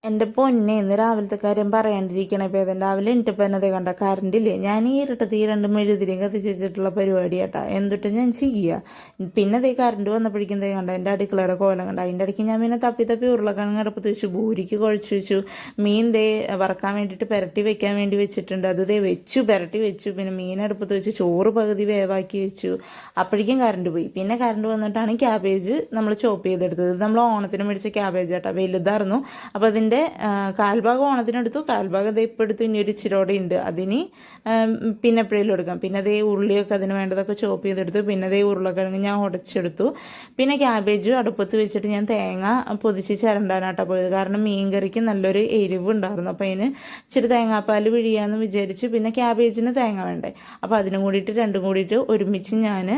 എൻ്റെ പൊന്നെ ഇന്ന് രാവിലത്തെ കാര്യം പറയാണ്ടിരിക്കണേ ഇപ്പം രാവിലെ എണീറ്റപ്പോൾ എന്നതേ കണ്ട കറണ്ടില്ലേ ഞാൻ ഈ ഇരുട്ടത്ത് ഈ രണ്ട് മെഴുതിരിയും കത്തിച്ച് വെച്ചിട്ടുള്ള പരിപാടി കേട്ടാ എന്നിട്ട് ഞാൻ ചെയ്യുക പിന്നെ അതേ കറണ്ട് വന്നപ്പോഴേക്കും ദേ കണ്ട എൻ്റെ അടുക്കളയുടെ കോലം കണ്ട അതിൻ്റെ ഇടയ്ക്ക് ഞാൻ പിന്നെ തപ്പി തപ്പി ഉരുളക്കിഴങ്ങ് അടുപ്പത്ത് വെച്ചു ബൂരിക്ക് കുഴച്ച് വെച്ചു മീൻ ദേ വറക്കാൻ വേണ്ടിയിട്ട് പുരട്ടി വെക്കാൻ വേണ്ടി വെച്ചിട്ടുണ്ട് അത് ദേ വെച്ചു പുരട്ടി വെച്ചു പിന്നെ മീൻ അടുപ്പത്ത് വെച്ച് ചോറ് പകുതി വേവാക്കി വെച്ചു അപ്പോഴേക്കും കറണ്ട് പോയി പിന്നെ കറണ്ട് വന്നിട്ടാണ് ക്യാബേജ് നമ്മൾ ചോപ്പ് ചെയ്തെടുത്തത് നമ്മൾ ഓണത്തിന് മേടിച്ച ക്യാബേജ് കേട്ടോ വലുതായിരുന്നു അപ്പോൾ അതിൻ്റെ കാൽഭാഗം ഓണത്തിനെടുത്തു കാൽഭാഗം അതേ ഇപ്പോൾ എടുത്തു ഇനി ഒരു ഇച്ചിരോടെ ഉണ്ട് അതിന് പിന്നെ എപ്പോഴേലും എടുക്കാം പിന്നെ അതേ ഉള്ളിയൊക്കെ അതിന് വേണ്ടതൊക്കെ ചോപ്പ് ചെയ്തെടുത്തു പിന്നെ അതേ ഉരുളക്കിഴങ്ങ് ഞാൻ ഉടച്ചെടുത്തു പിന്നെ ക്യാബേജ് അടുപ്പത്ത് വെച്ചിട്ട് ഞാൻ തേങ്ങ പൊതിച്ച് ചിരണ്ടാനാട്ടോ പോയത് കാരണം മീൻ കറിക്ക് നല്ലൊരു എരിവ് ഉണ്ടായിരുന്നു അപ്പോൾ അതിന് ഇച്ചിരി തേങ്ങാപ്പാൽ പിഴിയാന്ന് വിചാരിച്ച് പിന്നെ ക്യാബേജിന് തേങ്ങ വേണ്ടേ അപ്പോൾ അതിനും കൂടിയിട്ട് രണ്ടും കൂടിയിട്ട് ഒരുമിച്ച് ഞാൻ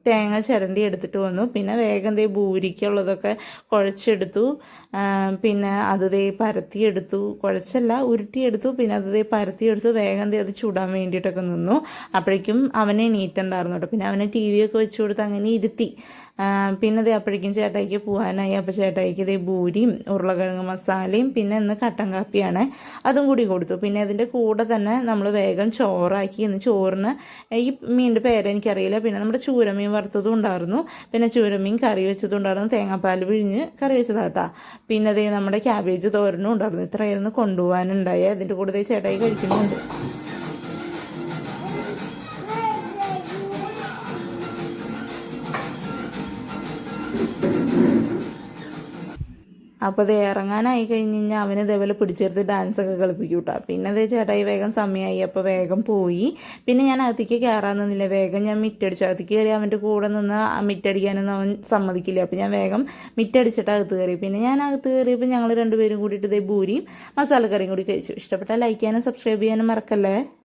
തേങ്ങ ചിരണ്ടി എടുത്തിട്ട് വന്നു പിന്നെ വേഗം ദേ ബൂരിക്കുള്ളതൊക്കെ കുഴച്ചെടുത്തു പിന്നെ അത് ദേ പരത്തിയെടുത്തു കുഴച്ചല്ല ഉരുട്ടിയെടുത്തു പിന്നെ അത് ദേ പരത്തിയെടുത്തു വേഗം ദേ അത് ചൂടാൻ വേണ്ടിയിട്ടൊക്കെ നിന്നു അപ്പോഴേക്കും അവനെ എണീറ്റുണ്ടായിരുന്നു കേട്ടോ പിന്നെ അവനെ ടി വി ഒക്കെ വെച്ച് കൊടുത്ത് അങ്ങനെ ഇരുത്തി പിന്നെ ദേ അപ്പോഴേക്കും ചേട്ടായിക്ക് പോകാനായി അപ്പോൾ ചേട്ടായിക്ക് ദേ ബൂരിയും ഉരുളക്കിഴങ്ങ് മസാലയും പിന്നെ ഇന്ന് കട്ടൻ കാപ്പിയാണ് അതും കൂടി കൊടുത്തു പിന്നെ അതിൻ്റെ കൂടെ തന്നെ നമ്മൾ വേഗം ചോറാക്കി ഇന്ന് ചോറിന് ഈ മീനിൻ്റെ പേരെനിക്കറിയില്ല പിന്നെ നമ്മുടെ ചൂരമീൻ വറുത്തതും ഉണ്ടായിരുന്നു പിന്നെ ചൂരമീൻ കറി വെച്ചതും ഉണ്ടായിരുന്നു തേങ്ങാപ്പാൽ പിഴിഞ്ഞ് കറി വെച്ചതാട്ടാ പിന്നെ അതേ നമ്മുടെ ക്യാബേജ് തോരനും ഉണ്ടായിരുന്നു ഇത്രയായിരുന്നു കൊണ്ടുപോകാനുണ്ടായി അതിൻ്റെ കൂടെ ദേ ചേട്ടായി കഴിക്കുന്നുണ്ട് അപ്പോൾ അത് ഇറങ്ങാനായി കഴിഞ്ഞ് കഴിഞ്ഞാൽ അവന് ഇതേപോലെ പിടിച്ചെടുത്ത് ഡാൻസൊക്കെ കളിപ്പിക്കും കേട്ടോ പിന്നെ അതേ ചേട്ടായി വേഗം സമയമായി അപ്പോൾ വേഗം പോയി പിന്നെ ഞാൻ അകത്തേക്ക് കയറാൻ നിന്നില്ല വേഗം ഞാൻ മിറ്റടിച്ചു അകത്തേക്ക് കയറി അവൻ്റെ കൂടെ നിന്ന് മിറ്റടിക്കാനൊന്നും അവൻ സമ്മതിക്കില്ല അപ്പോൾ ഞാൻ വേഗം മിറ്റടിച്ചിട്ട് അകത്ത് കയറി പിന്നെ ഞാൻ അകത്ത് കയറിയപ്പോൾ ഞങ്ങൾ രണ്ടുപേരും കൂടിയിട്ട് ഇതേ ബൂരിയും മസാലക്കറിയും കൂടി കഴിച്ചു ഇഷ്ടപ്പെട്ടാൽ ലൈക്ക് ചെയ്യാനും സബ്സ്ക്രൈബ് ചെയ്യാനും മറക്കല്ലേ.